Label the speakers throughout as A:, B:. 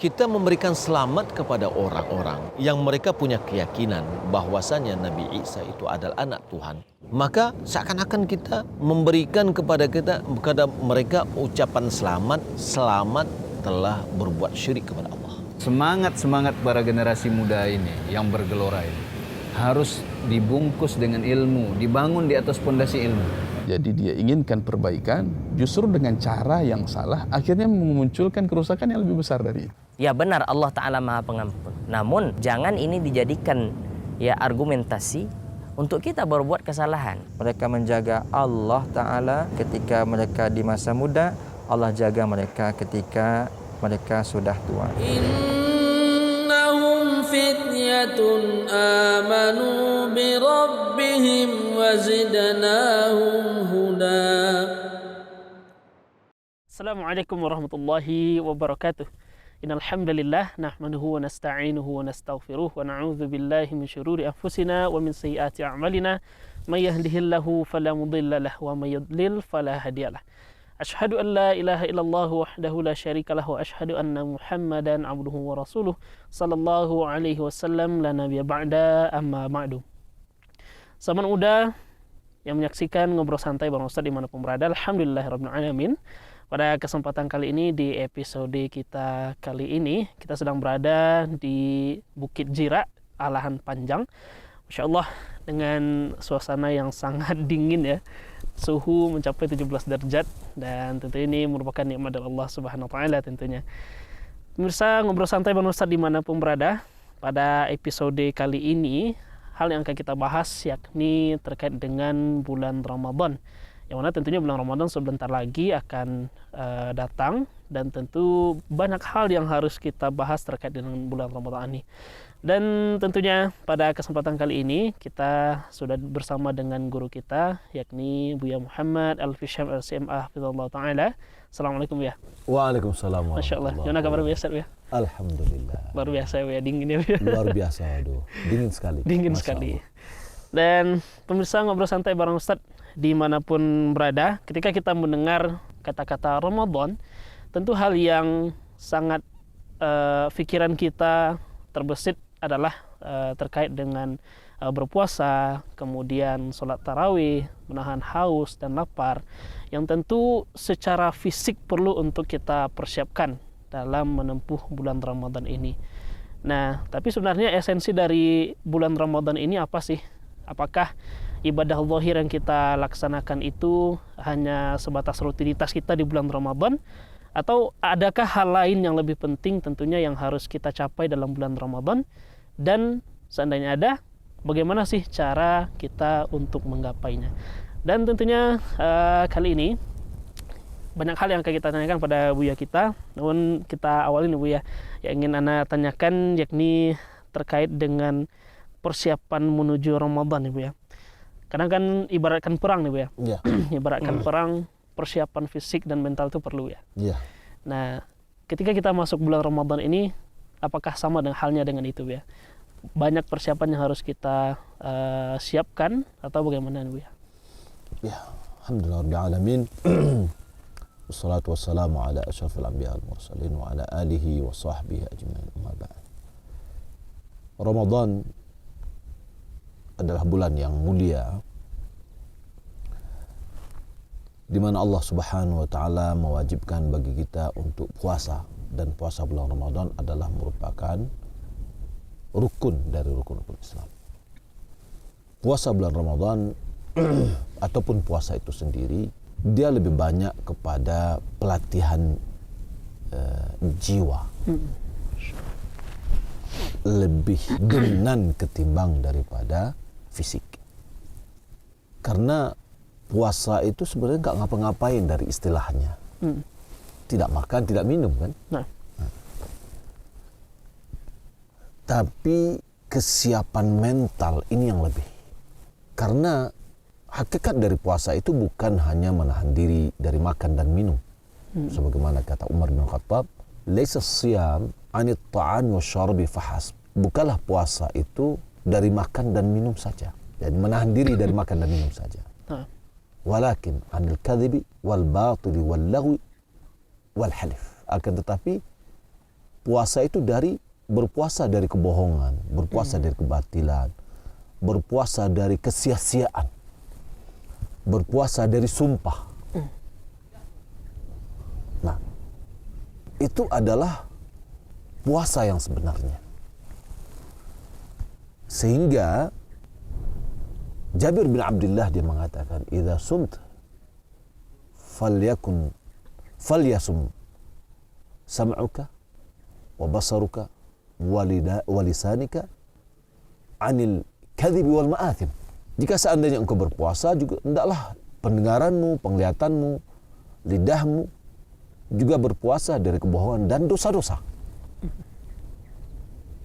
A: kita memberikan selamat kepada orang-orang yang mereka punya keyakinan bahwasanya Nabi Isa itu adalah anak Tuhan, maka seakan-akan kita memberikan kepada mereka ucapan selamat telah berbuat syirik kepada Allah.
B: Semangat para generasi muda ini yang bergelora ini harus dibungkus dengan ilmu, dibangun di atas pondasi ilmu.
C: Jadi dia inginkan perbaikan, justru dengan cara yang salah, akhirnya memunculkan kerusakan yang lebih besar dari itu.
D: Ya benar, Allah Ta'ala Maha Pengampun. Namun jangan ini dijadikan argumentasi untuk kita berbuat kesalahan.
E: Mereka menjaga Allah Ta'ala ketika mereka di masa muda, Allah jaga mereka ketika mereka sudah tua.
F: Innahum fityatun amanu bi rabbihim wa zidnahum huda.
G: Assalamualaikum warahmatullahi wabarakatuh. Innal hamdalillah nahmaduhu wa nasta'inuhu wa nastaghfiruh wa na'udzu billahi min syururi anfusina wa min sayyiati a'malina may yahdihillahu fala mudilla lahu wa may yudlil fala hadiyalah. Asyhadu an la ilaha illallah wahdahu la syarikalah wa asyhadu anna Muhammadan abduhu wa rasuluh sallallahu alaihi wasallam la nabiyya ba'da amma ba'du. Sahabat muda yang menyaksikan Ngobrol Santai bareng Ustaz dimanapun berada, alhamdulillahirabbil alamin. Pada kesempatan kali ini, di episode kita kali ini, kita sedang berada di Bukit Jira, Alahan Panjang. Masya Allah, dengan suasana yang sangat dingin ya. Suhu mencapai 17 derajat, dan tentu ini merupakan nikmat dari Allah Subhanahu wa Ta'ala tentunya. Pemirsa Ngobrol Santai bareng Ustaz dimanapun berada, pada episode kali ini, hal yang akan kita bahas yakni terkait dengan bulan Ramadan. Yang mana tentunya bulan Ramadan sebentar lagi akan datang, dan tentu banyak hal yang harus kita bahas terkait dengan bulan Ramadan ini. Dan tentunya pada kesempatan kali ini kita sudah bersama dengan guru kita yakni Buya Muhammad Al-Fisham Al-CMA Hafizallahu Ta'ala. Assalamualaikum ya.
A: Waalaikumsalam.
G: Masya Allah. Gimana kabar biasa ya?
A: Alhamdulillah.
G: Luar biasa ya, dingin ya.
A: Luar biasa, aduh. Dingin sekali.
G: Dingin sekali. Dan pemirsa Ngobrol Santai bareng Ustaz dimanapun berada, ketika kita mendengar kata-kata Ramadan, tentu hal yang sangat pikiran kita terbesit adalah terkait dengan berpuasa, kemudian sholat tarawih, menahan haus dan lapar, yang tentu secara fisik perlu untuk kita persiapkan dalam menempuh bulan Ramadan ini. Nah, tapi sebenarnya esensi dari bulan Ramadan ini apa sih? Apakah ibadah zahir yang kita laksanakan itu hanya sebatas rutinitas kita di bulan Ramadan, atau adakah hal lain yang lebih penting tentunya yang harus kita capai dalam bulan Ramadan? Dan seandainya ada, bagaimana sih cara kita untuk menggapainya? Dan tentunya kali ini banyak hal yang akan kita tanyakan pada Buya kita. Namun kita awali nih Buya, yang ingin Anda tanyakan yakni terkait dengan persiapan menuju Ramadan nih Buya. Kadang kan ibaratkan perang nih Buya.
A: Iya.
G: Ibaratkan perang, persiapan fisik dan mental itu perlu ya.
A: Iya.
G: Nah, ketika kita masuk bulan Ramadan ini, apakah sama dengan halnya dengan itu ya? Banyak persiapan yang harus kita siapkan atau bagaimana Bu ya?
A: Ya, alhamdulillah rabbil alamin. Wassalatu wassalamu ala asyrafil anbiya wal mursalin wa ala alihi wa sahbihi ajmain. Amma ba'd. Ramadan adalah bulan yang mulia di mana Allah Subhanahu wa taala mewajibkan bagi kita untuk puasa, dan puasa bulan Ramadan adalah merupakan rukun dari rukun-rukun Islam. Puasa bulan Ramadan ataupun puasa itu sendiri, dia lebih banyak kepada pelatihan jiwa, lebih dominan ketimbang daripada fisik. Karena puasa itu sebenarnya nggak ngapa-ngapain dari istilahnya. Tidak makan, tidak minum kan? Nah. Tapi kesiapan mental ini yang lebih. Karena hakikat dari puasa itu bukan hanya menahan diri dari makan dan minum. Sebagaimana kata Umar bin Khattab, "Laisa siyam 'anit ta'ami wasyarabi fahasb." Bukanlah puasa itu dari makan dan minum saja. Jadi menahan diri dari makan dan minum saja. Walakin 'anil kadhibi wal batili wal lagwi wal halif. Akan tetapi puasa itu berpuasa dari kebohongan, berpuasa dari kebatilan, berpuasa dari kesia-siaan, berpuasa dari sumpah. Nah, itu adalah puasa yang sebenarnya. Sehingga Jabir bin Abdullah dia mengatakan, "Idza sumt falyasum sam'uka wa basaruka wa lisanika 'anil kadhibi wal ma'athim." Jika seandainya engkau berpuasa, juga hendaklah pendengaranmu, penglihatanmu, lidahmu juga berpuasa dari kebohongan dan dosa-dosa.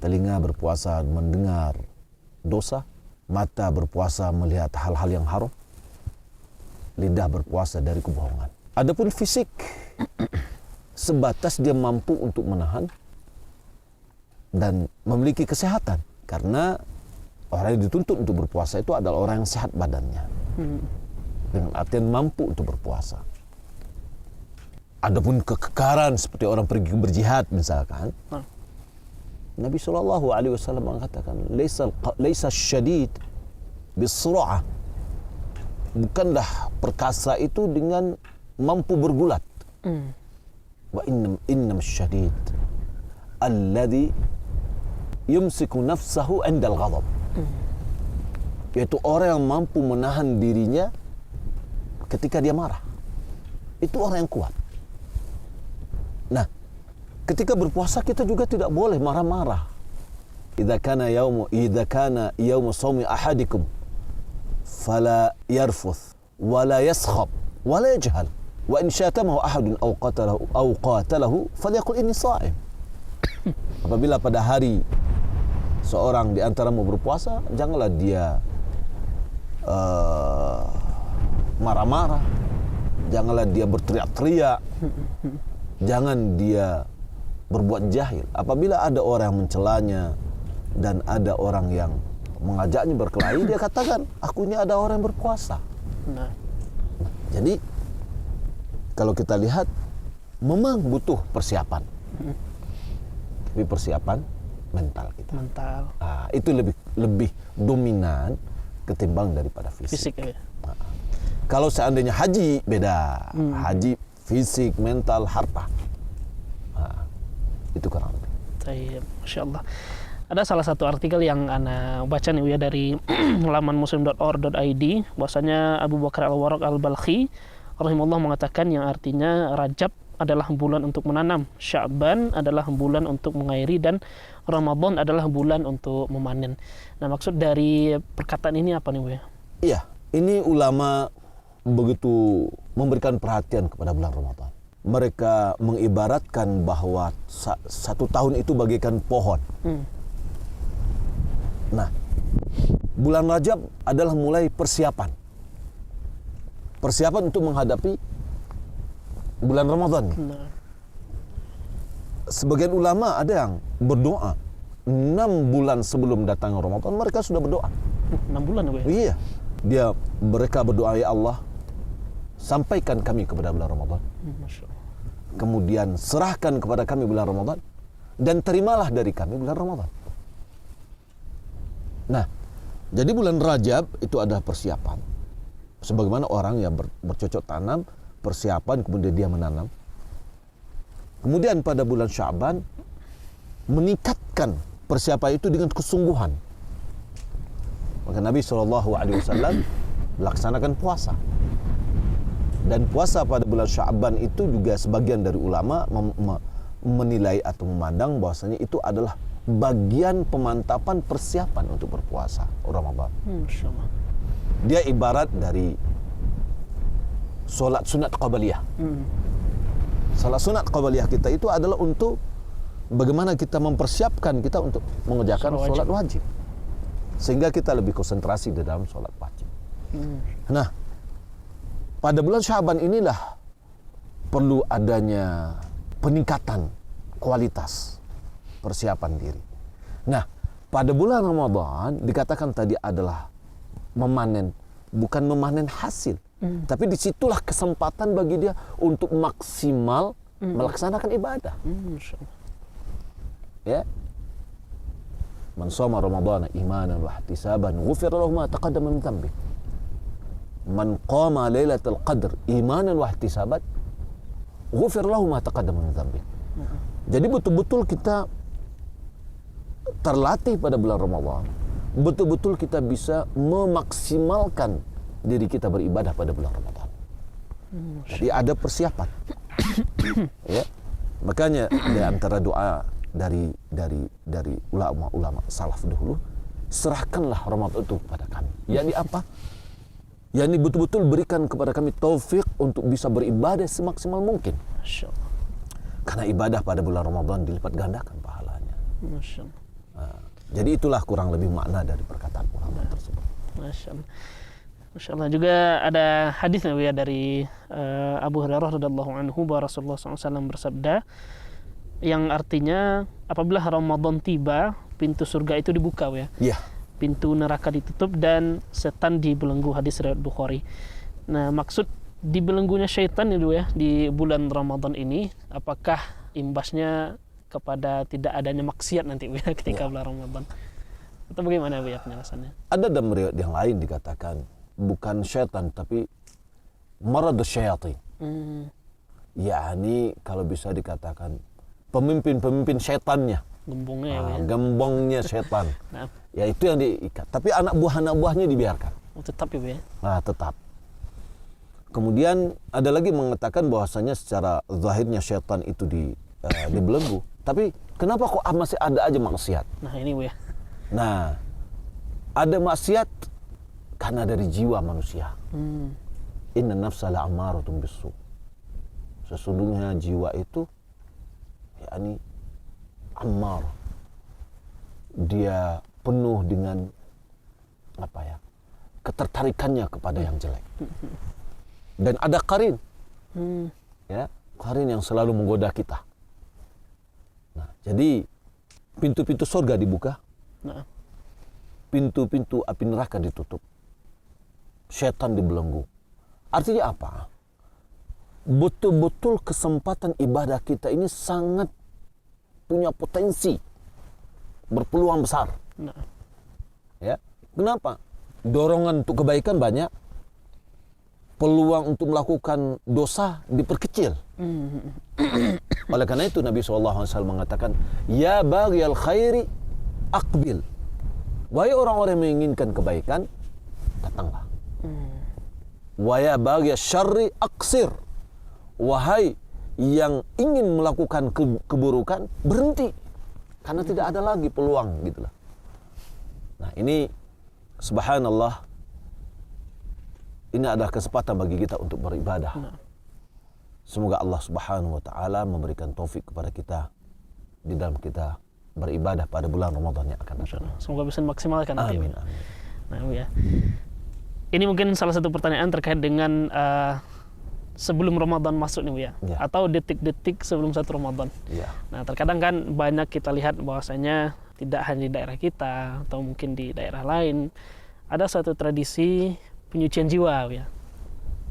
A: Telinga berpuasa mendengar dosa, mata berpuasa melihat hal-hal yang haram, lidah berpuasa dari kebohongan. Adapun fisik, sebatas dia mampu untuk menahan dan memiliki kesehatan. Karena orang yang dituntut untuk berpuasa itu adalah orang yang sehat badannya. Dengan artian mampu untuk berpuasa. Adapun kekekaran seperti orang pergi berjihad misalkan, Nabi SAW mengatakan, "Laisa syadid bis-sur'ah." Bukanlah perkasa itu dengan mampu bergulat. Wa innam syadid alladhi yumsiku nafsahu 'inda al-ghadab. Yaitu orang yang mampu menahan dirinya ketika dia marah. Itu orang yang kuat. Nah, ketika berpuasa kita juga tidak boleh marah-marah. Idza kana yaumu shaumi ahadikum fala yarfuth wala yaskhab wala yajhal wa in syatamahu ahadun aw qatalahu falyaqul inni sha'im. Apabila pada hari seorang di antaramu berpuasa, janganlah dia marah-marah, janganlah dia berteriak-teriak, jangan dia berbuat jahil. Apabila ada orang yang mencelanya dan ada orang yang mengajaknya berkelahi, dia katakan, "Aku ini ada orang yang berpuasa." Nah, jadi kalau kita lihat memang butuh persiapan, tapi persiapan mental kita.
G: Mental.
A: Itu lebih dominan ketimbang daripada fisik.
G: Fisik ya.
A: Kalau seandainya haji beda, haji fisik, mental, harta. Itu kurang lebih.
G: Baik, Masya Allah. Ada salah satu artikel yang ana baca nih ya dari laman muslim.or.id, bahwasanya Abu Bakar Al-Warraq Al-Balkhi rahimahullah mengatakan yang artinya Rajab adalah bulan untuk menanam, Sya'ban adalah bulan untuk mengairi, dan Ramadan adalah bulan untuk memanen. Nah, maksud dari perkataan ini apa nih, Bu?
A: Iya, ini ulama begitu memberikan perhatian kepada bulan Ramadan. Mereka mengibaratkan bahwa satu tahun itu bagaikan pohon. Nah, bulan Rajab adalah mulai persiapan. Persiapan untuk menghadapi bulan Ramadan. Sebagian ulama ada yang berdoa 6 bulan sebelum datang Ramadan, mereka sudah berdoa.
G: 6 bulan ya?
A: Iya. Mereka berdoa, "Ya Allah, sampaikan kami kepada bulan Ramadan. Kemudian serahkan kepada kami bulan Ramadan, dan terimalah dari kami bulan Ramadan." Nah, jadi bulan Rajab itu adalah persiapan. Sebagaimana orang yang bercocok tanam, persiapan, kemudian dia menanam. Kemudian pada bulan Sya'ban meningkatkan persiapan itu dengan kesungguhan. Maka Nabi SAW melaksanakan puasa. Dan puasa pada bulan Sya'ban itu juga sebagian dari ulama menilai atau memandang bahwasanya itu adalah bagian pemantapan persiapan untuk berpuasa Ramadan. Dia ibarat dari solat sunat qabliyah. Salat sunat qabliyah kita itu adalah untuk bagaimana kita mempersiapkan kita untuk mengerjakan solat wajib. Sehingga kita lebih konsentrasi di dalam solat wajib. Nah, pada bulan Sya'ban inilah perlu adanya peningkatan kualitas persiapan diri. Nah, pada bulan Ramadan dikatakan tadi adalah memanen, bukan memanen hasil, tapi disitulah kesempatan bagi dia untuk maksimal melaksanakan ibadah. Ya. Man shoma ramadhana imanan wa ihtisaban ghufira lahu ma taqaddama min dhanbi. Man qama lailatul qadr imanan wa ihtisaban ghufira lahu ma taqaddama min dhanbi. Jadi betul-betul kita terlatih pada bulan Ramadan. Betul-betul kita bisa memaksimalkan diri kita beribadah pada bulan Ramadan. Jadi ada persiapan. Ya. Makanya di antara doa dari ulama salaf dahulu, serahkanlah Ramadan itu kepada kami. Yani apa? Yani betul-betul berikan kepada kami taufik untuk bisa beribadah semaksimal mungkin.
G: Masya Allah.
A: Karena ibadah pada bulan Ramadan dilipat gandakan pahalanya.
G: Masya Allah.
A: Nah, jadi itulah kurang lebih makna dari perkataan ulama tersebut.
G: Masya Allah. Masya Allah. Juga ada hadisnya ya dari Abu Hurairah radhiyallahu anhu bahwa Rasulullah SAW bersabda yang artinya apabila Ramadan tiba, pintu surga itu dibuka ya.
A: Iya.
G: Pintu neraka ditutup dan setan dibelenggu, hadis riwayat Bukhari. Nah, maksud dibelenggunya syaitan itu ya di bulan Ramadan ini, apakah imbasnya kepada tidak adanya maksiat nanti ya ketika bulan Ramadan? Atau bagaimana ya penjelasannya?
A: Ada dalam riwayat yang lain dikatakan bukan syaitan tapi marad syaitan. Yani kalau bisa dikatakan pemimpin syaitannya.
G: Gembongnya ya.
A: Gembongnya setan.
G: Nah.
A: Ya itu yang diikat. Tapi anak buahnya dibiarkan.
G: Tetap ya.
A: Nah, tetap. Kemudian ada lagi mengatakan bahwasanya secara zahirnya syaitan itu dibelenggu. Tapi kenapa kok masih ada aja maksiat?
G: Nah ini ya.
A: Nah, ada maksiat karena dari jiwa manusia. Inna nafsa la'ammaratun bisu. Sesungguhnya jiwa itu yakni ammar. Dia penuh dengan ketertarikannya kepada yang jelek. Dan ada qarin. Ya, qarin yang selalu menggoda kita. Nah, jadi pintu-pintu surga dibuka.
G: Nah.
A: Pintu-pintu api neraka ditutup. Syaitan dibelenggu. Artinya apa? Betul-betul kesempatan ibadah kita ini sangat punya potensi, berpeluang besar.
G: Nah.
A: Ya, kenapa? Dorongan untuk kebaikan banyak, peluang untuk melakukan dosa diperkecil. Oleh karena itu Nabi SAW mengatakan, Ya baghiyal khairi aqbil. Wahai orang-orang yang menginginkan kebaikan, datanglah. Wa ya baghiyal syarri aqsir. Wahai yang ingin melakukan keburukan, berhenti. Karena tidak ada lagi peluang gitulah. Nah, ini subhanallah, ini adalah kesempatan bagi kita untuk beribadah. Semoga Allah Subhanahu wa taala memberikan taufik kepada kita di dalam kita beribadah pada bulan Ramadan yang akan datang.
G: Semoga bisa maksimalkan nanti.
A: Amin.
G: Nah, ya. Ini mungkin salah satu pertanyaan terkait dengan sebelum Ramadan masuk nih ya, atau detik-detik sebelum satu Ramadan.
A: Ya.
G: Nah, terkadang kan banyak kita lihat bahwasanya tidak hanya di daerah kita atau mungkin di daerah lain ada satu tradisi penyucian jiwa ya.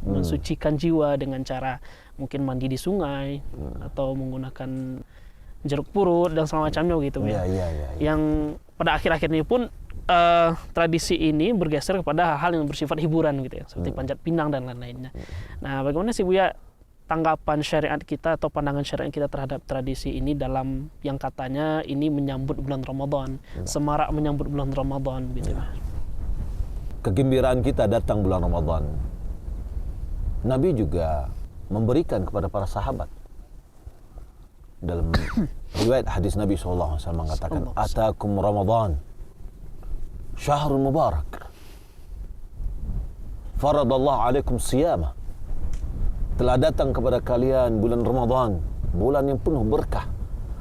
G: Mensucikan jiwa dengan cara mungkin mandi di sungai atau menggunakan jeruk purut dan semacamnya gitu ya. Yang pada akhir-akhir ini pun tradisi ini bergeser kepada hal-hal yang bersifat hiburan gitu ya, seperti panjat pinang dan lain-lainnya. Nah, bagaimana sih Buya tanggapan syariat kita atau pandangan syariat kita terhadap tradisi ini dalam yang katanya ini menyambut bulan Ramadan, semarak menyambut bulan Ramadan gitu ya.
A: Kegembiraan kita datang bulan Ramadan. Nabi juga memberikan kepada para sahabat. Dalam riwayat hadis Nabi SAW mengatakan, Atakum Ramadan Syahrul Mubarak Faradallahu alaikum siyamah. Telah datang kepada kalian bulan Ramadan, bulan yang penuh berkah.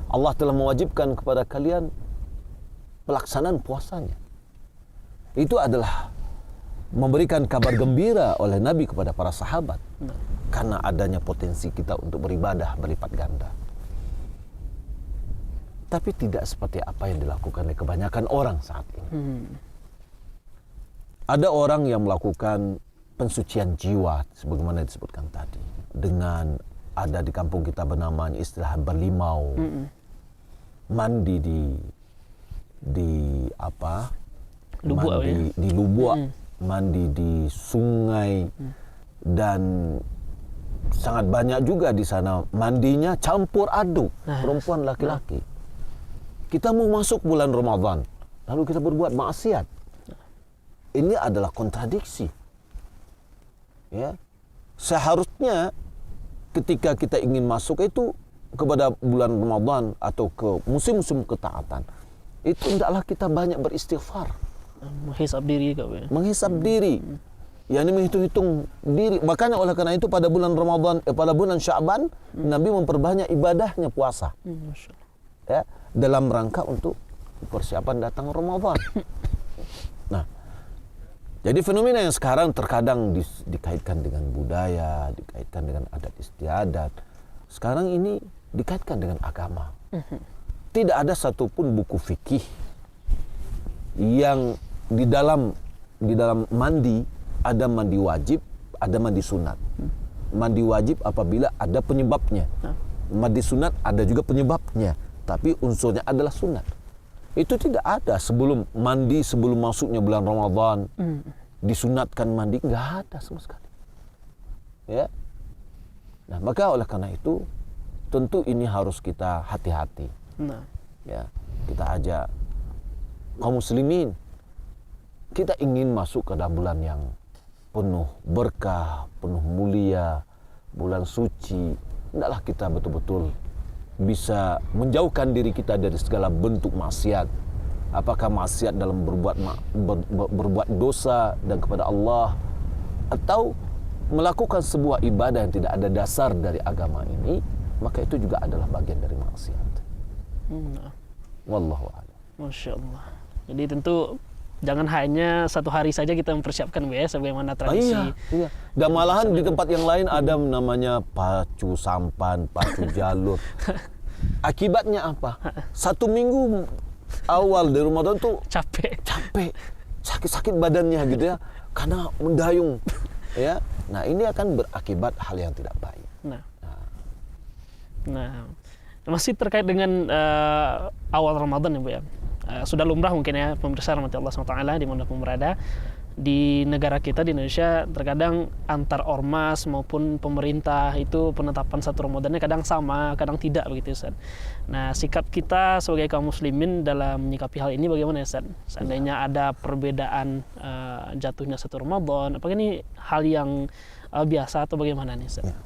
A: Allah telah mewajibkan kepada kalian pelaksanaan puasanya. Itu adalah memberikan kabar gembira oleh Nabi kepada para sahabat. Karena adanya potensi kita untuk beribadah berlipat ganda. Tapi tidak seperti apa yang dilakukan oleh kebanyakan orang saat ini. Ada orang yang melakukan pensucian jiwa sebagaimana disebutkan tadi, dengan ada di kampung kita bernama istilah berlimau. mandi di apa?
G: Lubuk,
A: mandi di lubuk, mandi di sungai, dan sangat banyak juga di sana mandinya campur aduk perempuan laki-laki. Kita mau masuk bulan Ramadan, lalu kita berbuat maksiat. Ini adalah kontradiksi. Ya, seharusnya ketika kita ingin masuk itu kepada bulan Ramadan atau ke musim-musim ketaatan, itu hendaklah kita banyak beristighfar,
G: menghisap diri kau ya.
A: menghisap diri, yakni menghitung-hitung diri. Makanya oleh karena itu pada bulan Ramadan, pada bulan Sya'ban, Nabi memperbanyak ibadahnya puasa,
G: Masya Allah.
A: ya, dalam rangka untuk persiapan datang Ramadan. Nah, jadi fenomena yang sekarang terkadang dikaitkan dengan budaya, dikaitkan dengan adat istiadat. Sekarang ini dikaitkan dengan agama. Tidak ada satupun buku fikih yang di dalam mandi ada mandi wajib, ada mandi sunat. Mandi wajib apabila ada penyebabnya. Mandi sunat ada juga penyebabnya, tapi unsurnya adalah sunat. Itu tidak ada sebelum masuknya bulan Ramadan. Disunatkan mandi, nggak ada sama sekali. Ya. Nah, maka oleh karena itu tentu ini harus kita hati-hati.
G: Nah,
A: Ya, kita ajak kaum muslimin, kita ingin masuk ke dalam bulan yang penuh berkah, penuh mulia, bulan suci. Hendaklah kita betul-betul bisa menjauhkan diri kita dari segala bentuk maksiat. Apakah maksiat dalam berbuat dosa dan kepada Allah, atau melakukan sebuah ibadah yang tidak ada dasar dari agama ini, maka itu juga adalah bagian dari maksiat.
G: nah.
A: Wallahu a'lam.
G: Masya Allah. Jadi tentu jangan hanya satu hari saja kita mempersiapkan ya, sebagaimana tradisi.
A: Iya. Dan malahan di tempat yang lain ada namanya pacu sampan, pacu jalur. Akibatnya apa? 1 minggu awal dari Ramadan tuh
G: Capek.
A: sakit-sakit badannya gitu ya, karena mendayung. Ya. Nah, ini akan berakibat hal yang tidak baik.
G: Nah, masih terkait dengan awal Ramadan ya Bu ya. Sudah lumrah mungkin ya pemirsa rahmati Allah SWT dimanapun berada di negara kita di Indonesia, terkadang antar ormas maupun pemerintah itu penetapan 1 Ramadannya kadang sama, kadang tidak begitu Ustaz. Nah, sikap kita sebagai kaum muslimin dalam menyikapi hal ini bagaimana Ustaz? Seandainya ada perbedaan jatuhnya 1 Ramadan, apakah ini hal yang biasa atau bagaimana nih Ustaz?
A: Ya.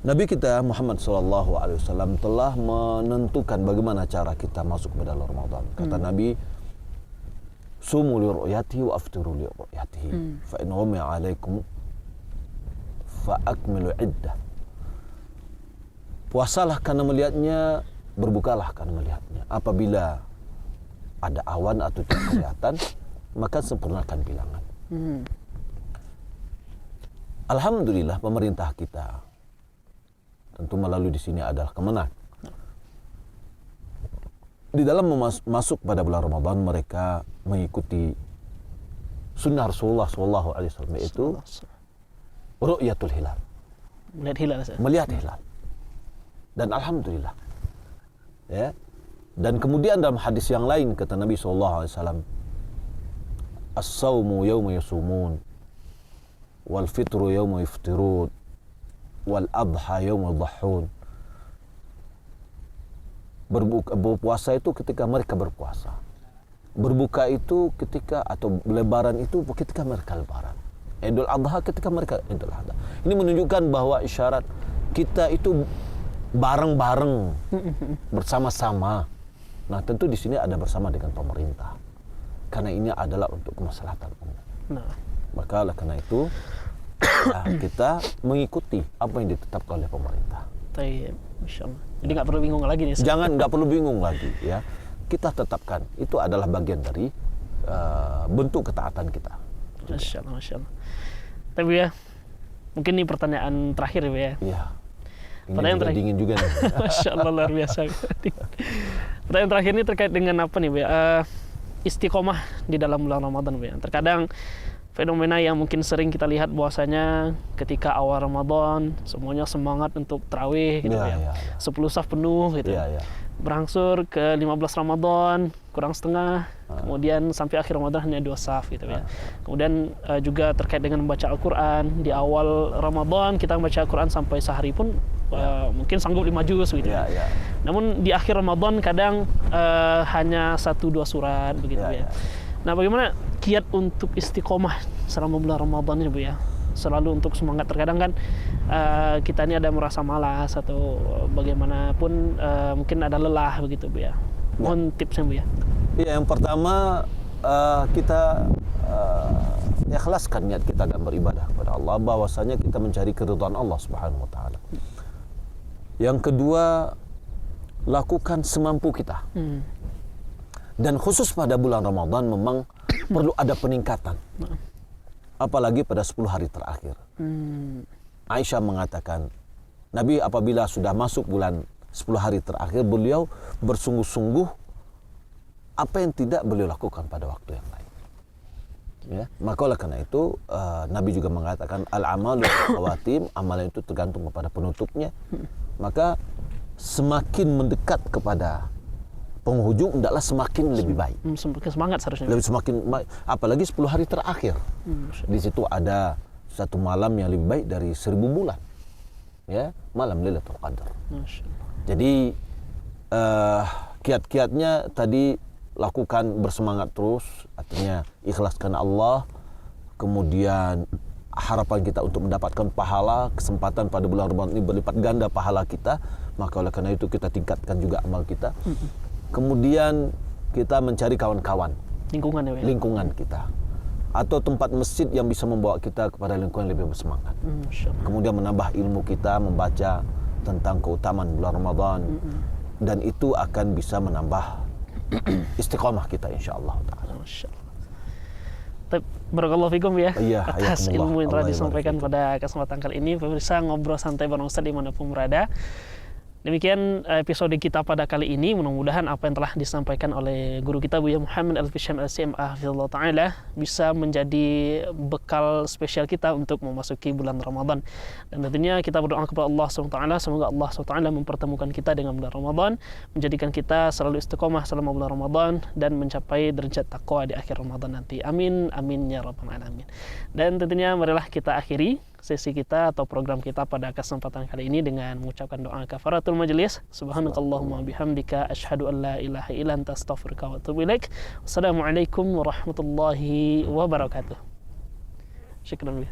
A: Nabi kita Muhammad SAW telah menentukan bagaimana cara kita masuk ke dalam Ramadan. Kata Nabi, sumu li ru'yatihi wa aftiru li ru'yatihi, fa in ghumiya 'alaikum fa akmilu iddah. Puasalah karena melihatnya, berbukalah karena melihatnya. Apabila ada awan atau tidak kelihatan, maka sempurnakan bilangan. Alhamdulillah pemerintah kita, tentu melalui di sini adalah Kemenak, di dalam masuk pada bulan Ramadan mereka mengikuti sunnah Rasulullah SAW, yaitu ru'yatul hilal, melihat hilal. Dan alhamdulillah, ya. Dan kemudian dalam hadis yang lain kata Nabi SAW, as-sawmu yawma yasumun, wal fitru yawma yuftirun, wal adha yawma yadhahun. Berpuasa itu ketika mereka berpuasa. Berbuka itu ketika, atau lebaran itu ketika mereka lebaran. Idul Adha ketika mereka Idul Adha. Ini menunjukkan bahwa isyarat kita itu bareng-bareng, bersama-sama. Nah, tentu di sini ada bersama dengan pemerintah. Karena ini adalah untuk kemaslahatan umum.
G: Nah,
A: maka oleh karena itu kita mengikuti apa yang ditetapkan oleh pemerintah.
G: Tayyib, Masya Allah. Jadi nggak perlu bingung lagi nih.
A: Nggak perlu bingung lagi ya. Kita tetapkan itu adalah bagian dari bentuk ketaatan kita.
G: Masya Allah, Masya Allah. Tapi ya, mungkin ini pertanyaan terakhir ya.
A: Iya. Ini
G: Pertanyaan
A: juga
G: terakhir.
A: dingin juga nih.
G: Masya Allah, luar biasa. Pertanyaan terakhir ini terkait dengan apa nih, Bu? Istiqomah di dalam bulan Ramadan, Bu. Terkadang fenomena yang mungkin sering kita lihat bahwasanya ketika awal Ramadan semuanya semangat untuk tarawih gitu ya. 10 saf penuh gitu. Berangsur ke 15 Ramadan kurang setengah, kemudian sampai akhir Ramadan hanya 2 saf gitu ya. Kemudian juga terkait dengan membaca Al-Qur'an, di awal Ramadan kita membaca Al-Qur'an sampai sehari pun mungkin sanggup 5 juz gitu ya. Namun di akhir Ramadan kadang hanya 1-2 surat begitu ya. Nah, bagaimana kiat untuk istiqomah selama bulan Ramadan ini Bu ya? Selalu untuk semangat. Terkadang kan kita ini ada merasa malas atau bagaimanapun mungkin ada lelah begitu Bu ya. Mohon tipsnya Bu ya.
A: Ya, yang pertama kita ikhlaskan niat kita dan beribadah kepada Allah, bahwasanya kita mencari keridhaan Allah Subhanahu wa taala. Yang kedua, lakukan semampu kita. Dan khusus pada bulan Ramadan memang perlu ada peningkatan. Apalagi pada 10 hari terakhir. Aisyah mengatakan, Nabi apabila sudah masuk bulan 10 hari terakhir, beliau bersungguh-sungguh apa yang tidak beliau lakukan pada waktu yang lain. Ya, maka oleh karena itu Nabi juga mengatakan al-amalu khawatim, amalan itu tergantung kepada penutupnya. Maka semakin mendekat kepada penghujung hendaklah semakin lebih baik.
G: Semakin semangat seharusnya.
A: Lebih semakin apalagi 10 hari terakhir. Di situ ada satu malam yang lebih baik dari 1000 bulan. Ya, malam Lailatul Qadar. Jadi kiat-kiatnya tadi lakukan bersemangat terus, artinya ikhlaskan Allah, kemudian harapan kita untuk mendapatkan pahala, kesempatan pada bulan Ramadan ini berlipat ganda pahala kita, maka oleh karena itu kita tingkatkan juga amal kita. Kemudian kita mencari kawan-kawan, lingkungan kita, atau tempat masjid yang bisa membawa kita kepada lingkungan yang lebih bersemangat. Kemudian menambah ilmu kita, membaca tentang keutamaan bulan Ramadan, dan itu akan bisa menambah istiqamah kita insyaallah taala.
G: Barakallahu fikum ya, atas
A: hayakumullah.
G: ilmu yang telah
A: Allah
G: disampaikan pada kesempatan kali ini. Pemirsa Ngobrol Santai bareng Ustaz dimanapun berada. Demikian episode kita pada kali ini. Mudah-mudahan apa yang telah disampaikan oleh guru kita Buya Muhammad Al-Fisham Al-CMA hafizallahu ta'ala bisa menjadi bekal spesial kita untuk memasuki bulan Ramadan. Dan tentunya kita berdoa kepada Allah SWT, semoga Allah SWT mempertemukan kita dengan bulan Ramadan, menjadikan kita selalu istiqomah selama bulan Ramadan dan mencapai derajat taqwa di akhir Ramadan nanti. Amin, amin ya rabbal alamin. Dan tentunya marilah kita akhiri sesi kita atau program kita pada kesempatan kali ini dengan mengucapkan doa kafaratul majelis. Subhanakallahumma bihamdika asyhadu an la ilaha illa anta astaghfiruka wa atubu ilaik. Wassalamualaikum warahmatullahi wabarakatuh. Syukran.